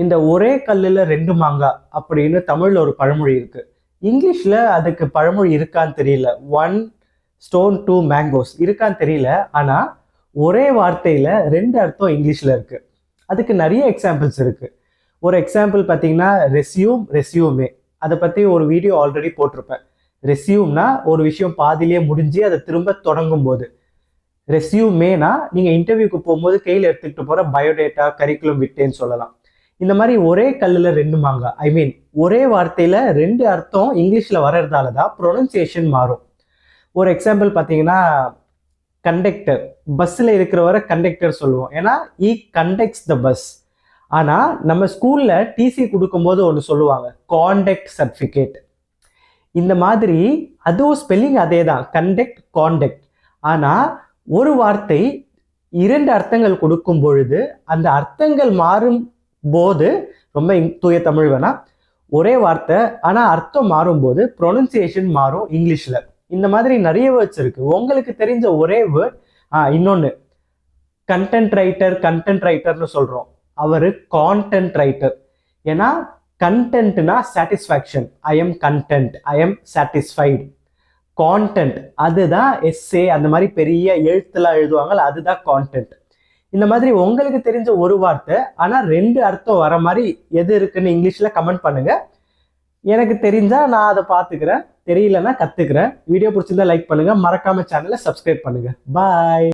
இந்த ஒரே கல்லுல ரெண்டு மாங்காய் அப்படின்னு தமிழ்ல ஒரு பழமொழி இருக்கு. இங்கிலீஷ்ல அதுக்கு பழமொழி இருக்கான்னு தெரியல. ஒன் ஸ்டோன் டூ மேங்கோஸ் இருக்கான்னு தெரியல. ஆனா ஒரே வார்த்தையில ரெண்டு அர்த்தம் இங்கிலீஷ்ல இருக்கு. அதுக்கு நிறைய எக்ஸாம்பிள்ஸ் இருக்கு. ஒரு எக்ஸாம்பிள் பார்த்தீங்கன்னா ரெஸ்யூம், ரெஸ்யூமே. அதை பத்தி ஒரு வீடியோ ஆல்ரெடி போட்டிருப்பேன். ரெஸ்யூம்னா ஒரு விஷயம் பாதிலேயே முடிஞ்சு அதை திரும்ப தொடங்கும் போது. ரெஸ்யூமேனா நீங்க இன்டர்வியூக்கு போகும்போது கையில் எடுத்துக்கிட்டு போற பயோடேட்டா, கரிக்குலம் விட்டேன்னு சொல்லலாம். இந்த மாதிரி ஒரே கல்லுல ரெண்டு மாங்காய், ஐ மீன் ஒரே வார்த்தையில ரெண்டு அர்த்தம் இங்கிலீஷ்ல வர்றதால தான் ப்ரொனன்சியேஷன் மாறும். ஒரு எக்ஸாம்பிள் பார்த்தீங்கன்னா கண்டக்டர், பஸ்ஸில் இருக்கிறவரை கண்டக்டர் சொல்லுவோம், ஏன்னா ஈ கண்டக்ட்ஸ் த பஸ். ஆனால் நம்ம ஸ்கூலில் டிசி கொடுக்கும்போது ஒன்று சொல்லுவாங்க, காண்டக்ட் சர்டிஃபிகேட். இந்த மாதிரி அதுவும் ஸ்பெல்லிங் அதே தான், கண்டக்ட், காண்டக்ட். ஆனால் ஒரு வார்த்தை இரண்டு அர்த்தங்கள் கொடுக்கும் பொழுது அந்த அர்த்தங்கள் மாறும் போது, ரொம்ப தூய தமிழ் வேணா, ஒரே வார்த்தை ஆனால் அர்த்தம் மாறும்போது ப்ரொனன்சியேஷன் மாறும் இங்கிலீஷில். இந்த மாதிரி நிறைய வேர்ட்ஸ் இருக்கு. உங்களுக்கு தெரிஞ்ச ஒரே வேர்ட் இன்னொன்று, கண்டென்ட் ரைட்டர், கண்டென்ட் ரைட்டர்னு சொல்கிறோம், அவர் கான்டென்ட் ரைட்டர். ஏன்னா கண்டென்ட்னா satisfaction, I am content, I am satisfied. Content அதுதான் எஸ்ஏ, அந்த மாதிரி பெரிய எழுத்துலாம் எழுதுவாங்க, அதுதான் கான்டென்ட். இந்த மாதிரி உங்களுக்கு தெரிஞ்ச ஒரு வார்த்தை ஆனால் ரெண்டு அர்த்தம் வர மாதிரி எது இருக்குன்னு இங்கிலீஷில் கமெண்ட் பண்ணுங்க. எனக்கு தெரிஞ்சா நான் அதை பார்த்துக்கிறேன், தெரியலன்னா கற்றுக்கிறேன். வீடியோ பிடிச்சிருந்தா லைக் பண்ணுங்க, மறக்காம சேனலை சப்ஸ்கிரைப் பண்ணுங்க. பாய்.